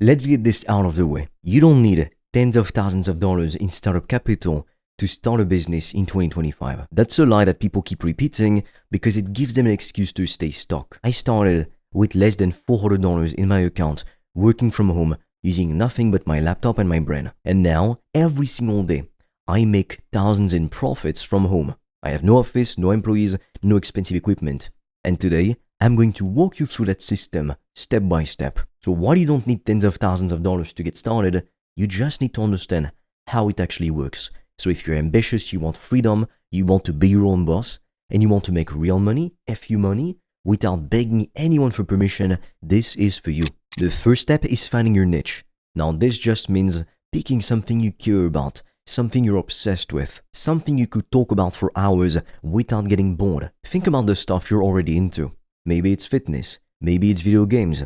Let's get this out of the way. You don't need tens of thousands of dollars in startup capital to start a business in 2025. That's a lie that people keep repeating because it gives them an excuse to stay stuck. I started with less than $400 in my account, working from home, using nothing but my laptop and my brain. And now, every single day, I make thousands in profits from home. I have no office, no employees, no expensive equipment. And today, I'm going to walk you through that system step by step. So while you don't need tens of thousands of dollars to get started, you just need to understand how it actually works. So if you're ambitious, you want freedom, you want to be your own boss, and you want to make real money, FU money, without begging anyone for permission, this is for you. The first step is finding your niche. Now this just means picking something you care about, something you're obsessed with, something you could talk about for hours without getting bored. Think about the stuff you're already into. Maybe it's fitness, maybe it's video games,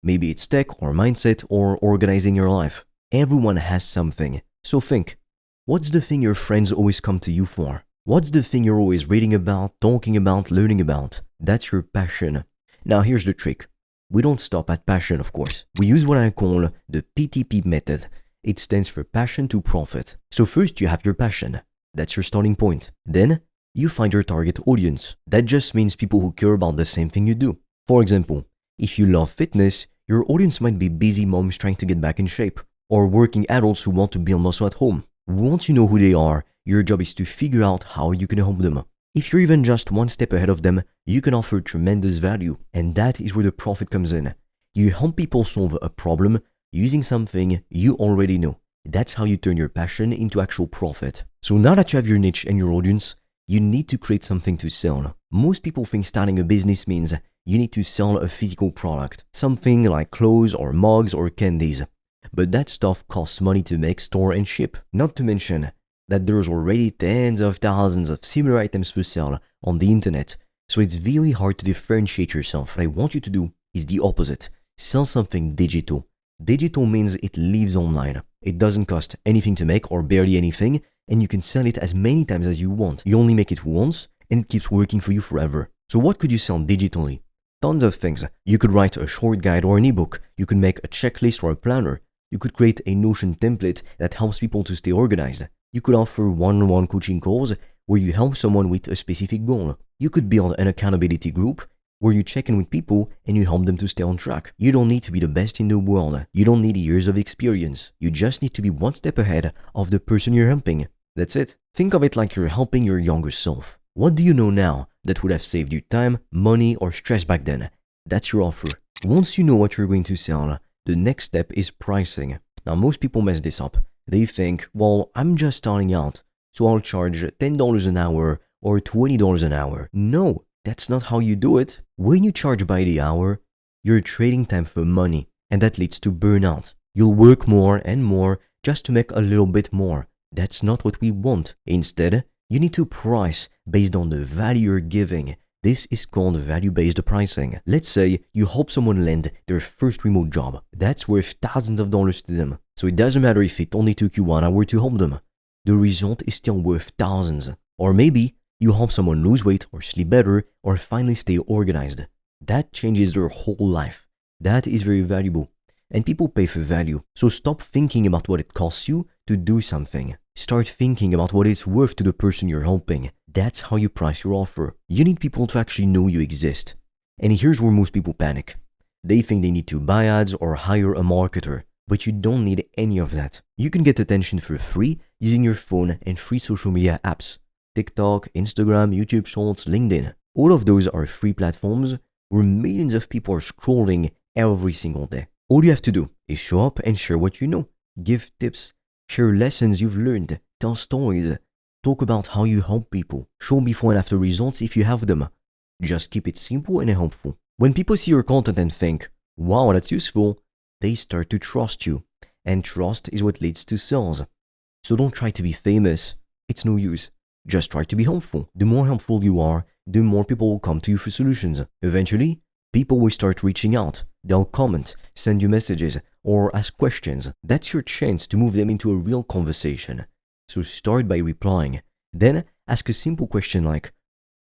maybe it's tech or mindset or organizing your life. Everyone has something. So think, what's the thing your friends always come to you for? What's the thing you're always reading about, talking about, learning about? That's your passion. Now here's the trick. We don't stop at passion, of course. We use what I call the PTP method. It stands for passion to profit. So first you have your passion. That's your starting point. Then you find your target audience. That just means people who care about the same thing you do. For example, if you love fitness, your audience might be busy moms trying to get back in shape, or working adults who want to build muscle at home. Once you know who they are, your job is to figure out how you can help them. If you're even just one step ahead of them, you can offer tremendous value, and that is where the profit comes in. You help people solve a problem using something you already know. That's how you turn your passion into actual profit. So now that you have your niche and your audience, you need to create something to sell. Most people think starting a business means you need to sell a physical product, something like clothes or mugs or candies. But that stuff costs money to make, store, and ship. Not to mention that there's already tens of thousands of similar items for sale on the internet, so it's very hard to differentiate yourself. What I want you to do is the opposite. Sell something digital. Digital means it lives online. It doesn't cost anything to make or barely anything, and you can sell it as many times as you want. You only make it once, and it keeps working for you forever. So what could you sell digitally? Tons of things. You could write a short guide or an ebook. You could make a checklist or a planner. You could create a Notion template that helps people to stay organized. You could offer one-on-one coaching calls where you help someone with a specific goal. You could build an accountability group where you check in with people and you help them to stay on track. You don't need to be the best in the world. You don't need years of experience. You just need to be one step ahead of the person you're helping. That's it. Think of it like you're helping your younger self. What do you know now that would have saved you time, money, or stress back then? That's your offer. Once you know what you're going to sell, the next step is pricing. Now, most people mess this up. They think, well, I'm just starting out, so I'll charge $10 an hour or $20 an hour. No, that's not how you do it. When you charge by the hour, you're trading time for money, and that leads to burnout. You'll work more and more just to make a little bit more. That's not what we want. Instead, you need to price based on the value you're giving. This is called value-based pricing. Let's say you help someone land their first remote job. That's worth thousands of dollars to them. So it doesn't matter if it only took you 1 hour to help them. The result is still worth thousands. Or maybe you help someone lose weight or sleep better or finally stay organized. That changes their whole life. That is very valuable. And people pay for value. So stop thinking about what it costs you to do something. Start thinking about what it's worth to the person you're helping. That's how you price your offer. You need people to actually know you exist. And here's where most people panic. They think they need to buy ads or hire a marketer, but you don't need any of that. You can get attention for free using your phone and free social media apps. TikTok, Instagram, YouTube Shorts, LinkedIn. All of those are free platforms where millions of people are scrolling every single day. All you have to do is show up and share what you know. Give tips, share lessons you've learned, tell stories, talk about how you help people, show before and after results if you have them. Just keep it simple and helpful. When people see your content and think, wow, that's useful, they start to trust you. And trust is what leads to sales. So don't try to be famous. It's no use. Just try to be helpful. The more helpful you are, the more people will come to you for solutions. Eventually, people will start reaching out. They'll comment, send you messages, or ask questions. That's your chance to move them into a real conversation. So start by replying. Then ask a simple question like,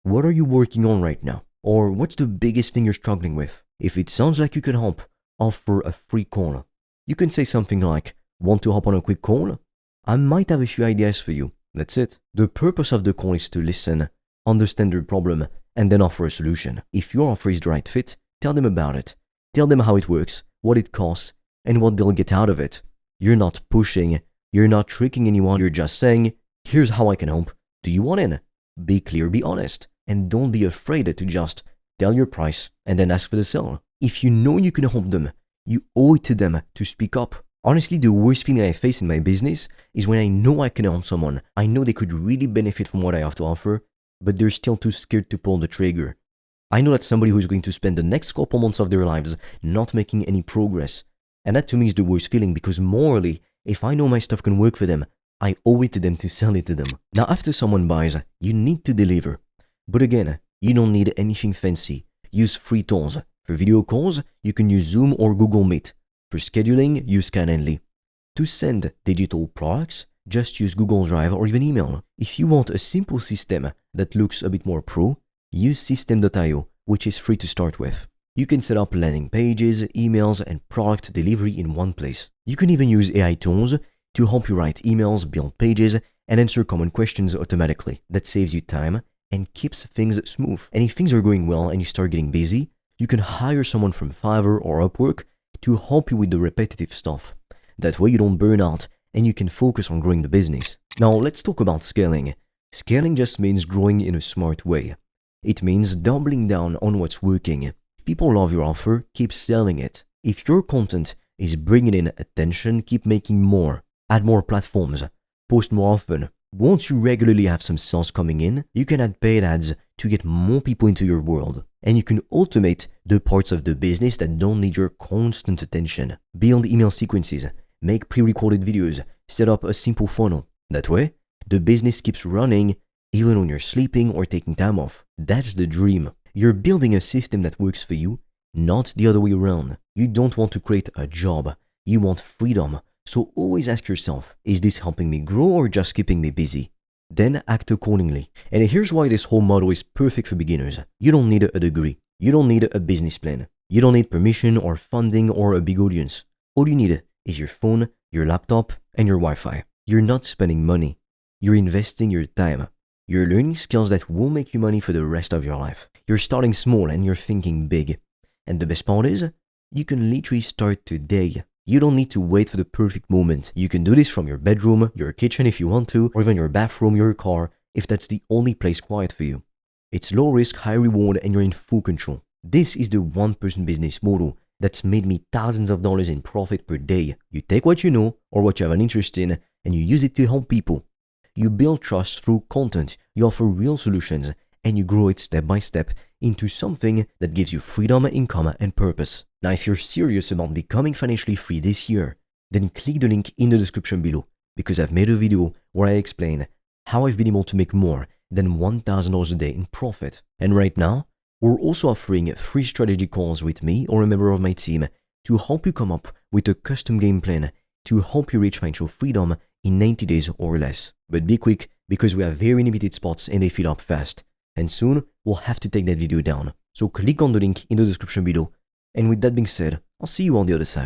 what are you working on right now? Or what's the biggest thing you're struggling with? If it sounds like you can help, offer a free call. You can say something like, want to hop on a quick call? I might have a few ideas for you. That's it. The purpose of the call is to listen, understand their problem, and then offer a solution. If your offer is the right fit, tell them about it. Tell them how it works, what it costs, and what they'll get out of it. You're not pushing, you're not tricking anyone, you're just saying, here's how I can help. Do you want in? Be clear, be honest, and don't be afraid to just tell your price and then ask for the sale. If you know you can help them, you owe it to them to speak up. Honestly, the worst feeling I face in my business is when I know I can help someone. I know they could really benefit from what I have to offer, but they're still too scared to pull the trigger. I know that somebody who is going to spend the next couple months of their lives not making any progress. And that to me is the worst feeling, because morally, if I know my stuff can work for them, I owe it to them to sell it to them. Now, after someone buys, you need to deliver. But again, you don't need anything fancy. Use free tools. For video calls, you can use Zoom or Google Meet. For scheduling, use Calendly. To send digital products, just use Google Drive or even email. If you want a simple system that looks a bit more pro, use System.io, which is free to start with. You can set up landing pages, emails, and product delivery in one place. You can even use AI tools to help you write emails, build pages, and answer common questions automatically. That saves you time and keeps things smooth. And if things are going well and you start getting busy, you can hire someone from Fiverr or Upwork to help you with the repetitive stuff. That way you don't burn out and you can focus on growing the business. Now let's talk about scaling. Scaling just means growing in a smart way. It means doubling down on what's working. If people love your offer, keep selling it. If your content is bringing in attention, keep making more. Add more platforms. Post more often. Once you regularly have some sales coming in, you can add paid ads to get more people into your world. And you can automate the parts of the business that don't need your constant attention. Build email sequences, make pre-recorded videos, set up a simple funnel. That way, the business keeps running even when you're sleeping or taking time off. That's the dream. You're building a system that works for you, not the other way around. You don't want to create a job. You want freedom. So always ask yourself, is this helping me grow or just keeping me busy? Then act accordingly. And here's why this whole model is perfect for beginners. You don't need a degree. You don't need a business plan. You don't need permission or funding or a big audience. All you need is your phone, your laptop, and your Wi-Fi. You're not spending money. You're investing your time. You're learning skills that will make you money for the rest of your life. You're starting small and you're thinking big. And the best part is, you can literally start today. You don't need to wait for the perfect moment. You can do this from your bedroom, your kitchen if you want to, or even your bathroom, your car, if that's the only place quiet for you. It's low risk, high reward, and you're in full control. This is the one-person business model that's made me thousands of dollars in profit per day. You take what you know or what you have an interest in, and you use it to help people. You build trust through content, you offer real solutions, and you grow it step by step into something that gives you freedom, income, and purpose. Now, if you're serious about becoming financially free this year, then click the link in the description below, because I've made a video where I explain how I've been able to make more than $1,000 a day in profit. And right now, we're also offering free strategy calls with me or a member of my team to help you come up with a custom game plan to help you reach financial freedom in 90 days or less. But be quick, because we have very limited spots and they fill up fast. And soon, we'll have to take that video down. So click on the link in the description below. And with that being said, I'll see you on the other side.